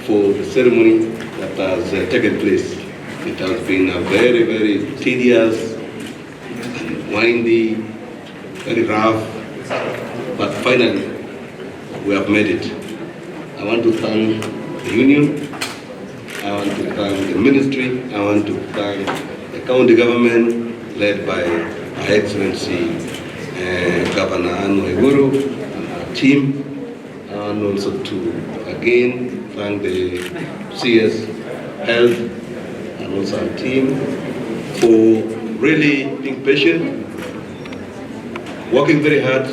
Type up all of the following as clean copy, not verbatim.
for the ceremony that has taken place. It has been a very, very tedious, windy, very rough, but finally we have made it. I want to thank the union, I want to thank the ministry, I want to thank the county government led by Her Excellency Governor Anne Waiguru and her team, and also to again thank the CS Health and also our team for really being patient, working very hard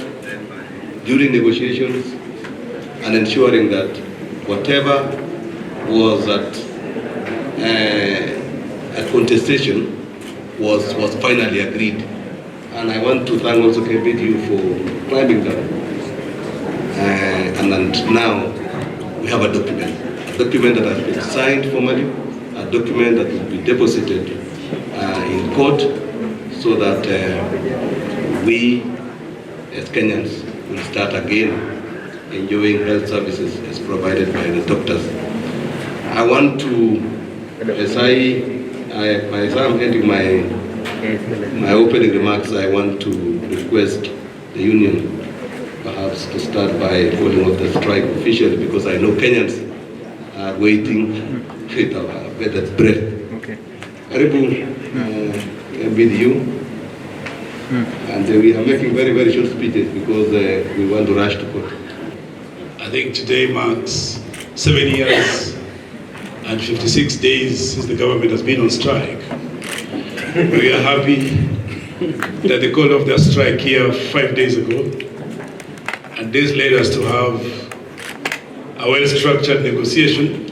during negotiations and ensuring that whatever was at a contestation was finally agreed. And I want to thank also KBDU for climbing down. And now we have a document that has been signed formally, a document that will be deposited in court so that we as Kenyans will start again enjoying health services as provided by the doctors. I want to, as I'm ending my opening remarks, I want to request the union perhaps to start by calling off the strike officially, because I know Kenyans are waiting with our bated breath. Okay. Karibu, with you. And we are making very, very short speeches because we want to rush to court. I think today marks 7 years and 56 days since the government has been on strike. We are happy that they called off their strike here 5 days ago, and this led us to have a well-structured negotiation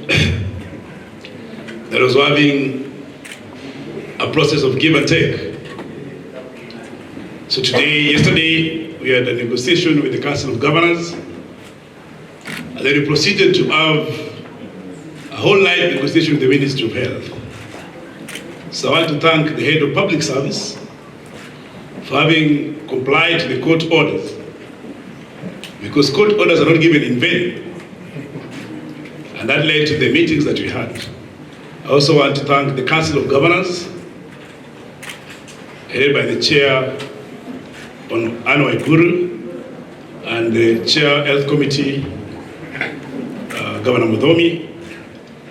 that was having a process of give and take. So yesterday, we had a negotiation with the Council of Governors, and then we proceeded to have a whole night negotiation with the Ministry of Health. So I want to thank the head of public service for having complied to the court orders, because court orders are not given in vain. And that led to the meetings that we had. I also want to thank the Council of Governors, headed by the chair on Anne Waiguru and the chair Health Committee, Governor Muthomi,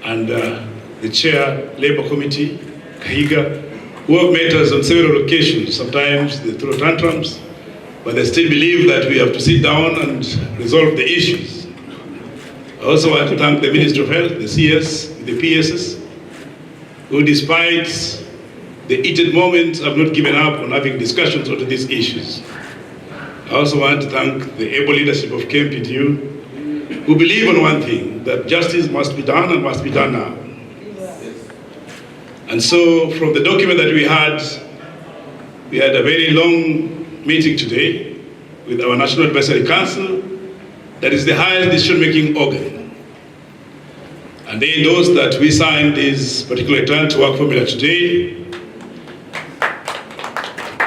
and the chair Labour Committee, Kahiga, who have met us on several occasions. Sometimes they throw tantrums, but they still believe that we have to sit down and resolve the issues. I also want to thank the Ministry of Health, the CS, the PSS, who despite the heated moments have not given up on having discussions on these issues. I also want to thank the able leadership of KMPDU, who believe on one thing, that justice must be done and must be done now. And so from the document that we had a very long meeting today with our National Advisory Council, that is the highest decision-making organ. And they endorsed that we signed this particular return to work formula today,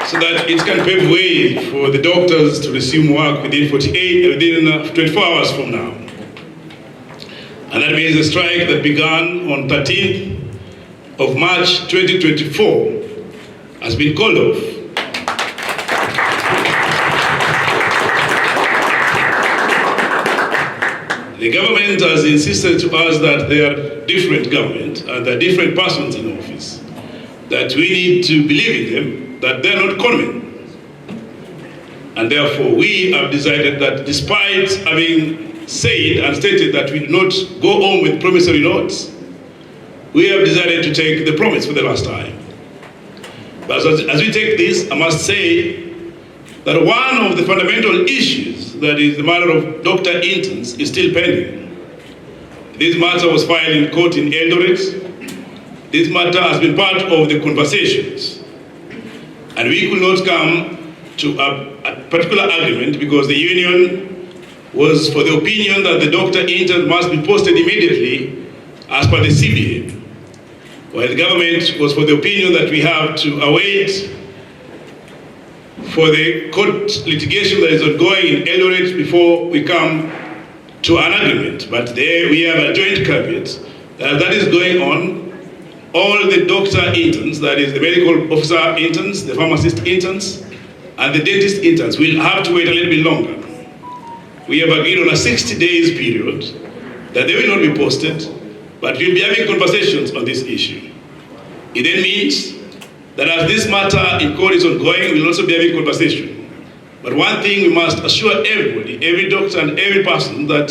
so that it can pave way for the doctors to resume work within 24 hours from now. And that means the strike that began on 13th of March 2024 has been called off. The government has insisted to us that there are different government and there are different persons in office, that we need to believe in them, that they're not conmen. And therefore we have decided that despite having said and stated that we do not go home with promissory notes, we have decided to take the promise for the last time. But as we take this, I must say that one of the fundamental issues, that is the matter of doctor interns, is still pending. This matter was filed in court in Eldoret. This matter has been part of the conversations. And we could not come to a particular agreement because the union was for the opinion that the doctor intern must be posted immediately as per the CBA, while the government was for the opinion that we have to await for the court litigation that is ongoing in Eldoret before we come to an agreement, but there we have a joint caveat that is going on. All the doctor interns, that is the medical officer interns, the pharmacist interns, and the dentist interns will have to wait a little bit longer. We have agreed on a 60 days period that they will not be posted, but we'll be having conversations on this issue. It then means that as this matter in court is ongoing, we'll also be having conversation. But one thing we must assure everybody, every doctor and every person, that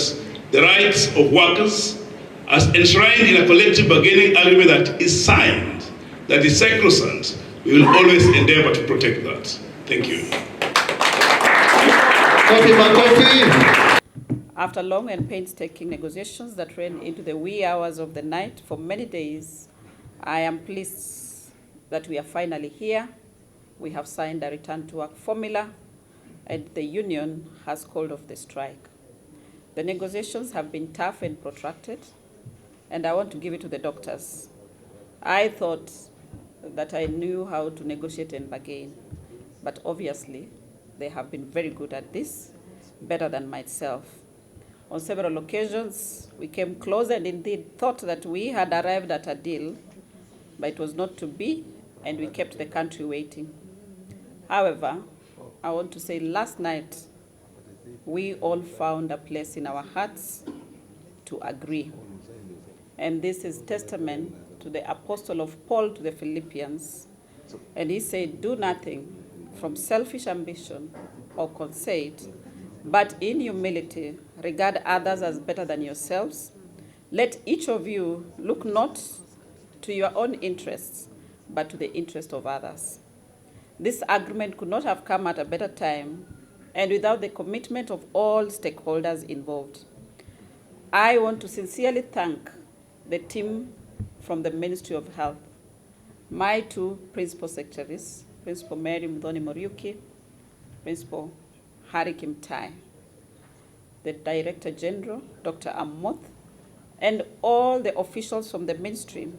the rights of workers as enshrined in a collective bargaining agreement that is signed, that is sacrosanct, we will always endeavor to protect that. Thank you. After long and painstaking negotiations that ran into the wee hours of the night for many days, I am pleased that we are finally here. We have signed a return to work formula, and the union has called off the strike. The negotiations have been tough and protracted, and I want to give it to the doctors. I thought that I knew how to negotiate and bargain, but obviously they have been very good at this, better than myself. On several occasions, we came close and indeed thought that we had arrived at a deal, but it was not to be, and we kept the country waiting. However, I want to say last night, we all found a place in our hearts to agree. And this is testament to the apostle of Paul to the Philippians. And he said, do nothing from selfish ambition or conceit, but in humility regard others as better than yourselves. Let each of you look not to your own interests, but to the interest of others. This agreement could not have come at a better time and without the commitment of all stakeholders involved. I want to sincerely thank the team from the Ministry of Health, my two principal secretaries, Principal Mary Mudhoni Muriuki, Principal Harry Kimtai, the Director General, Dr. Amoth, and all the officials from the ministry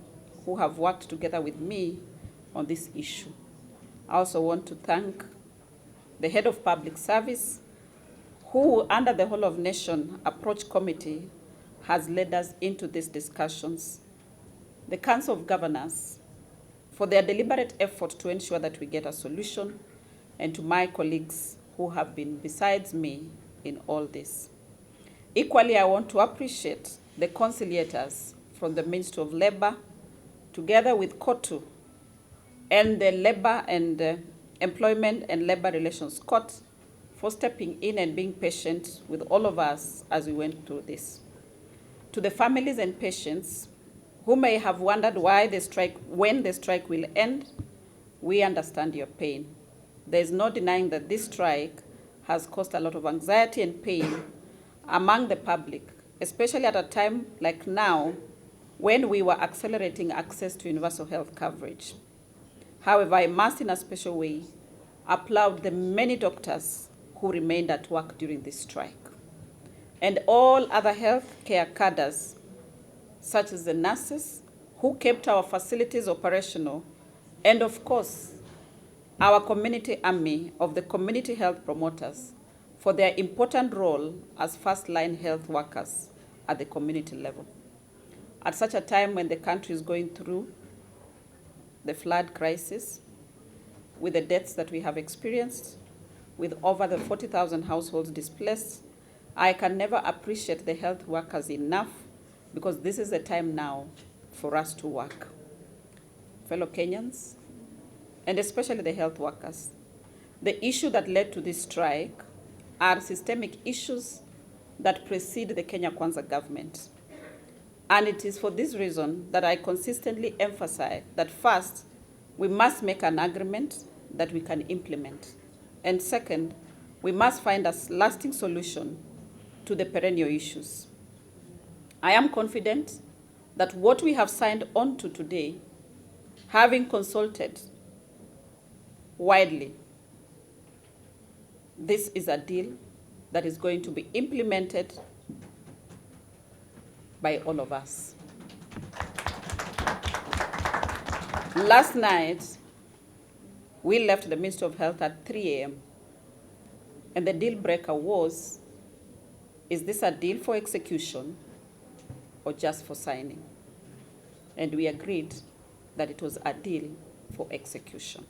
who have worked together with me on this issue. I also want to thank the Head of Public Service, who, under the Whole of Nation Approach Committee, has led us into these discussions. The Council of Governors, for their deliberate effort to ensure that we get a solution, and to my colleagues who have been besides me in all this. Equally, I want to appreciate the conciliators from the Ministry of Labor, together with KOTU, and the Labor and Employment and Labor Relations Court, for stepping in and being patient with all of us as we went through this. To the families and patients who may have wondered when the strike will end, we understand your pain. There is no denying that this strike has caused a lot of anxiety and pain among the public, especially at a time like now, when we were accelerating access to universal health coverage. However, I must, in a special way, applaud the many doctors who remained at work during this strike, and all other healthcare cadres, such as the nurses, who kept our facilities operational, and of course, our community army of the community health promoters for their important role as first-line health workers at the community level. At such a time when the country is going through the flood crisis, with the deaths that we have experienced, with over the 40,000 households displaced, I can never appreciate the health workers enough, because this is the time now for us to work. Fellow Kenyans, and especially the health workers, the issue that led to this strike are systemic issues that precede the Kenya Kwanza government. And it is for this reason that I consistently emphasize that first, we must make an agreement that we can implement. And second, we must find a lasting solution to the perennial issues. I am confident that what we have signed on to today, having consulted widely, this is a deal that is going to be implemented by all of us. Last night, we left the Ministry of Health at 3 a.m. And the deal breaker was is this a deal for execution or just for signing? And we agreed that it was a deal for execution.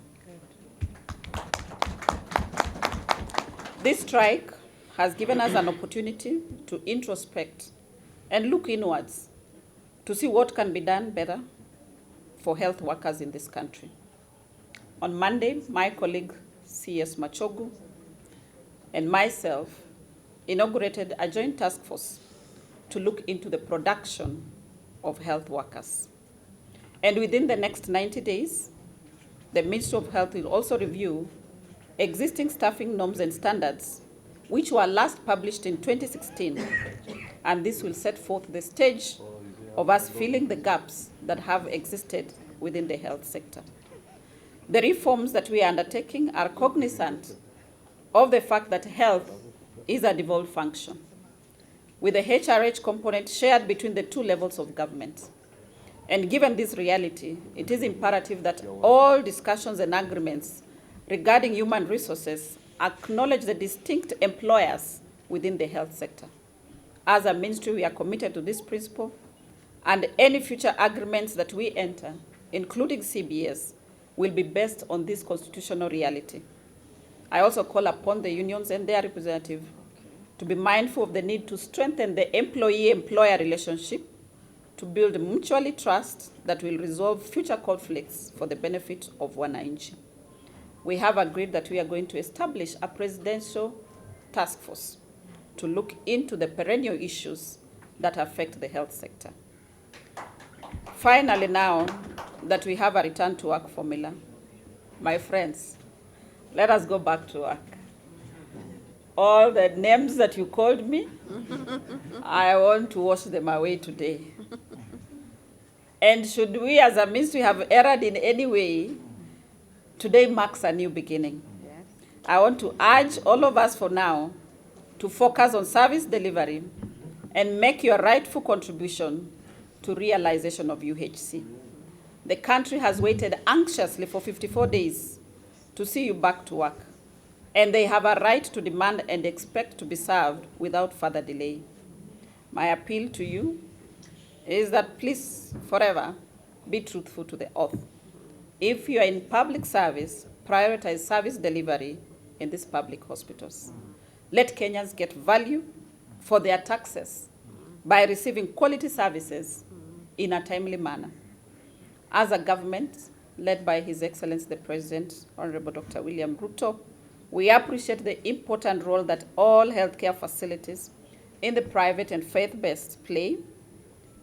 This strike has given us an opportunity to introspect and look inwards to see what can be done better for health workers in this country. On Monday, my colleague C.S. Machogu and myself inaugurated a joint task force to look into the production of health workers. And within the next 90 days, the Ministry of Health will also review existing staffing norms and standards, which were last published in 2016. And this will set forth the stage of us filling the gaps that have existed within the health sector. The reforms that we are undertaking are cognizant of the fact that health is a devolved function, with the HRH component shared between the two levels of government. And given this reality, it is imperative that all discussions and agreements regarding human resources acknowledge the distinct employers within the health sector. As a ministry, we are committed to this principle, and any future agreements that we enter, including CBS, will be based on this constitutional reality. I also call upon the unions and their representatives to be mindful of the need to strengthen the employee-employer relationship to build mutually trust that will resolve future conflicts for the benefit of wananchi. We have agreed that we are going to establish a presidential task force to look into the perennial issues that affect the health sector. Finally, now that we have a return to work formula, my friends, let us go back to work. All the names that you called me, I want to wash them away today. And should we as a ministry have erred in any way, today marks a new beginning. Yes. I want to urge all of us for now to focus on service delivery and make your rightful contribution to realization of UHC. The country has waited anxiously for 54 days to see you back to work, and they have a right to demand and expect to be served without further delay. My appeal to you is that please, forever, be truthful to the oath. If you are in public service, prioritize service delivery in these public hospitals. Let Kenyans get value for their taxes by receiving quality services in a timely manner. As a government, led by His Excellency the President, Honorable Dr. William Ruto, we appreciate the important role that all healthcare facilities in the private and faith-based play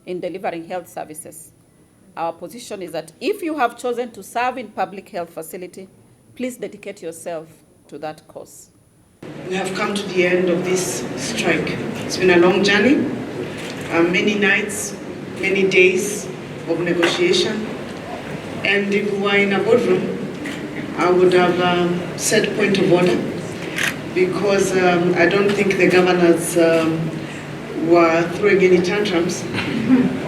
in delivering health services. Our position is that if you have chosen to serve in public health facility, please dedicate yourself to that cause. We have come to the end of this strike. It's been a long journey, many nights, many days of negotiation. And if we were in a boardroom, I would have said point of order, because I don't think the governors were throwing any tantrums.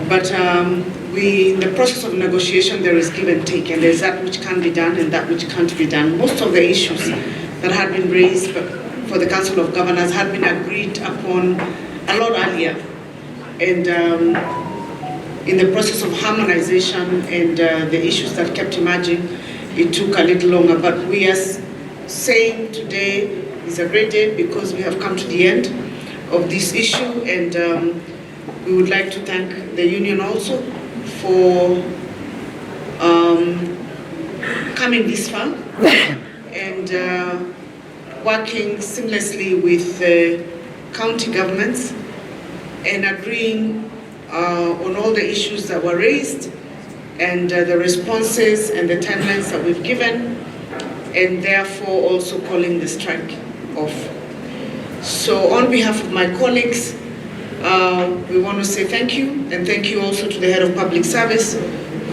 But in the process of negotiation, there is give and take, and there's that which can be done and that which can't be done. Most of the issues that had been raised for the Council of Governors had been agreed upon a lot earlier. And in the process of harmonization and the issues that kept emerging, it took a little longer. But we are saying today is a great day because we have come to the end of this issue, and we would like to thank the union also for coming this far and working seamlessly with county governments and agreeing on all the issues that were raised and the responses and the timelines that we've given, and therefore also calling the strike off. So on behalf of my colleagues, we want to say thank you, and thank you also to the head of public service,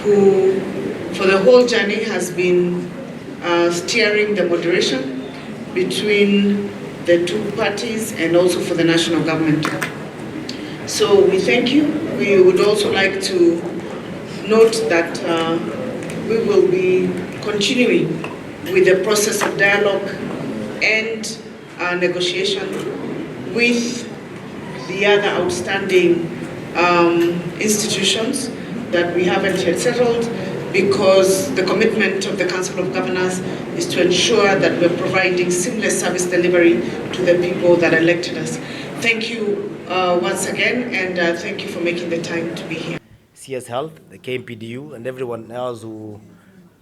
who for the whole journey has been steering the moderation between the two parties and also for the national government. So we thank you. We would also like to note that we will be continuing with the process of dialogue and negotiation with the other outstanding institutions that we haven't yet settled, because the commitment of the Council of Governors is to ensure that we're providing seamless service delivery to the people that elected us. Thank you once again, and thank you for making the time to be here. CS Health, the KMPDU, and everyone else who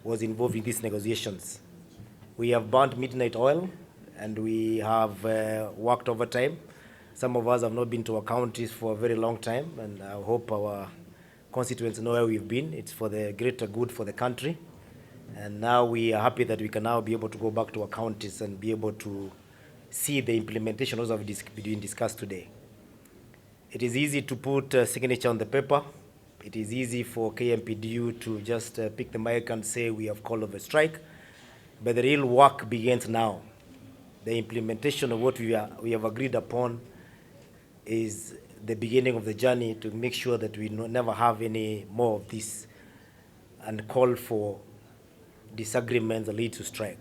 was involved in these negotiations. We have burnt midnight oil, and we have worked overtime. Some of us have not been to our counties for a very long time, and I hope our constituents know where we've been. It's for the greater good for the country. And now we are happy that we can now be able to go back to our counties and be able to see the implementation also being discussed today. It is easy to put a signature on the paper. It is easy for KMPDU to just pick the mic and say we have called off a strike, but the real work begins now. The implementation of what we have agreed upon is the beginning of the journey to make sure that we never have any more of this and call for disagreements that lead to strike.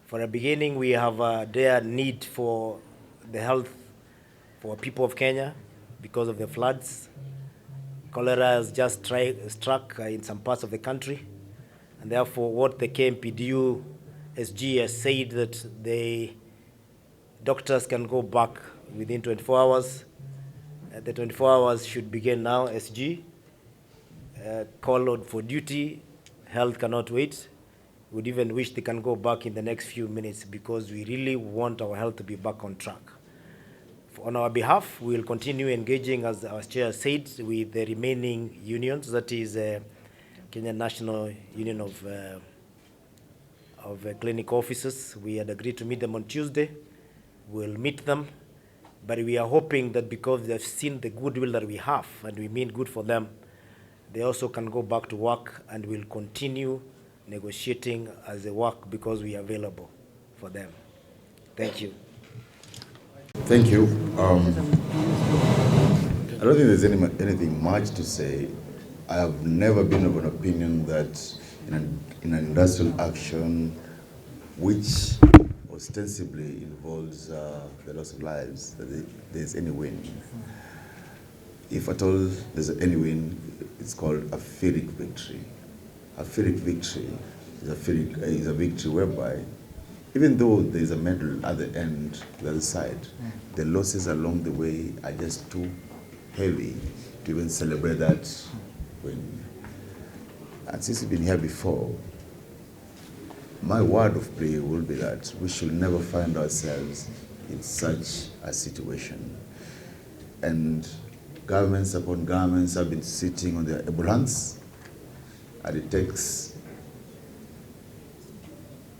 For a beginning, we have their need for the health for people of Kenya because of the floods. Cholera has just struck in some parts of the country, and therefore what the KMPDU SG has said that the doctors can go back within 24 hours. The 24 hours should begin now. SG call out for duty. Health cannot wait. Would even wish they can go back in the next few minutes, because we really want our health to be back on track. On our behalf, we will continue engaging, as our chair said, with the remaining unions, that is Kenya National Union of Clinic Officers. We had agreed to meet them on Tuesday. We'll meet them, but we are hoping that because they've seen the goodwill that we have, and we mean good for them, they also can go back to work, and we'll continue negotiating as a work because we are available for them. Thank you. Thank you. I don't think there's anything much to say. I have never been of an opinion that in an industrial action which ostensibly involves the loss of lives, that there's any win. If at all there's any win, it's called a Pyrrhic victory. A Pyrrhic victory is a victory whereby, even though there is a medal at the end, the other side, the losses along the way are just too heavy to even celebrate that win. And since we've been here before, my word of prayer will be that we should never find ourselves in such a situation. And governments upon governments have been sitting on their ebullience, and it takes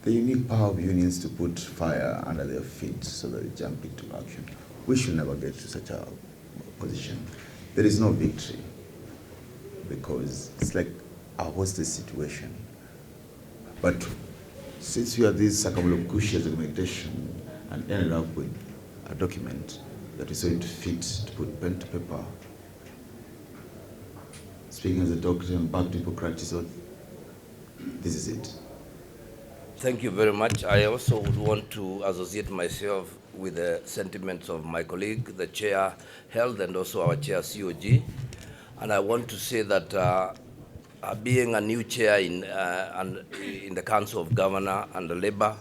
the unique power of unions to put fire under their feet so that they jump into action. We should never get to such a position. There is no victory, because it's like a hostage situation. But since we had this circumlocution documentation and ended up with a document that is going to fit to put pen to paper, speaking as a doctor and back to Hippocrates, this is it. Thank you very much. I also would want to associate myself with the sentiments of my colleague, the Chair Health, and also our Chair COG. And I want to say that being a new chair in the Council of Governor and the Labour,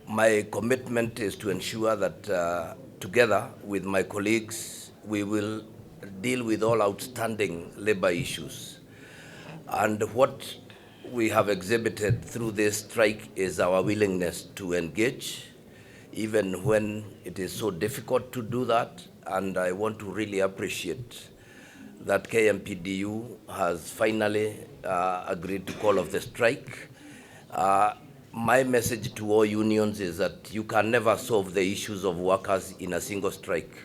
my commitment is to ensure that together with my colleagues, we will deal with all outstanding labor issues. And what we have exhibited through this strike is our willingness to engage, even when it is so difficult to do that. And I want to really appreciate that KMPDU has finally agreed to call off the strike. My message to all unions is that you can never solve the issues of workers in a single strike,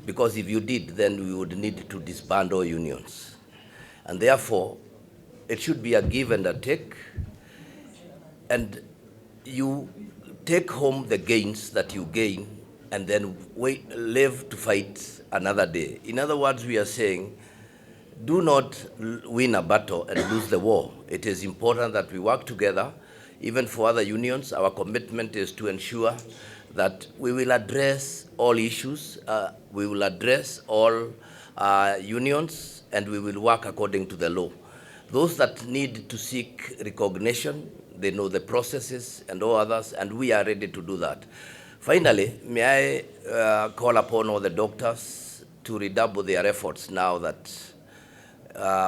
because if you did, then we would need to disband all unions. And therefore, it should be a give and a take, and you take home the gains that you gain and then live to fight another day. In other words, we are saying, do not win a battle and lose the war. It is important that we work together. Even for other unions, our commitment is to ensure that we will address all issues, we will address all unions, and we will work according to the law. Those that need to seek recognition, they know the processes and all others, and we are ready to do that. Finally, may I call upon all the doctors to redouble their efforts now that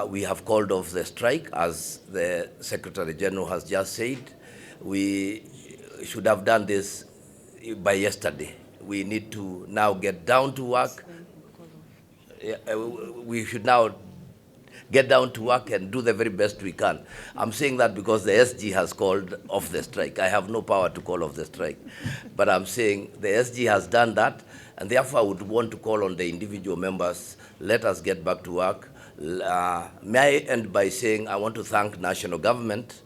we have called off the strike, as the Secretary General has just said. We should have done this by yesterday. We need to now get down to work. We should now get down to work and do the very best we can. I'm saying that because the SG has called off the strike. I have no power to call off the strike. But I'm saying the SG has done that, and therefore I would want to call on the individual members, let us get back to work. May I end by saying I want to thank national government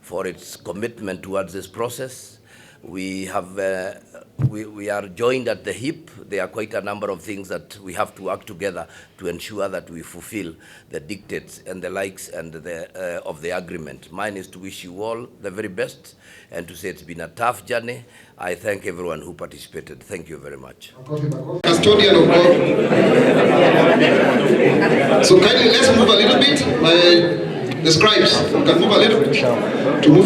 for its commitment towards this process. We are joined at the hip. There are quite a number of things that we have to work together to ensure that we fulfill the dictates and the likes and of the agreement. Mine is to wish you all the very best and to say it's been a tough journey. I thank everyone who participated. Thank you very much. Custodian of God. So kindly let's move a little bit. The scribes can move a little bit to move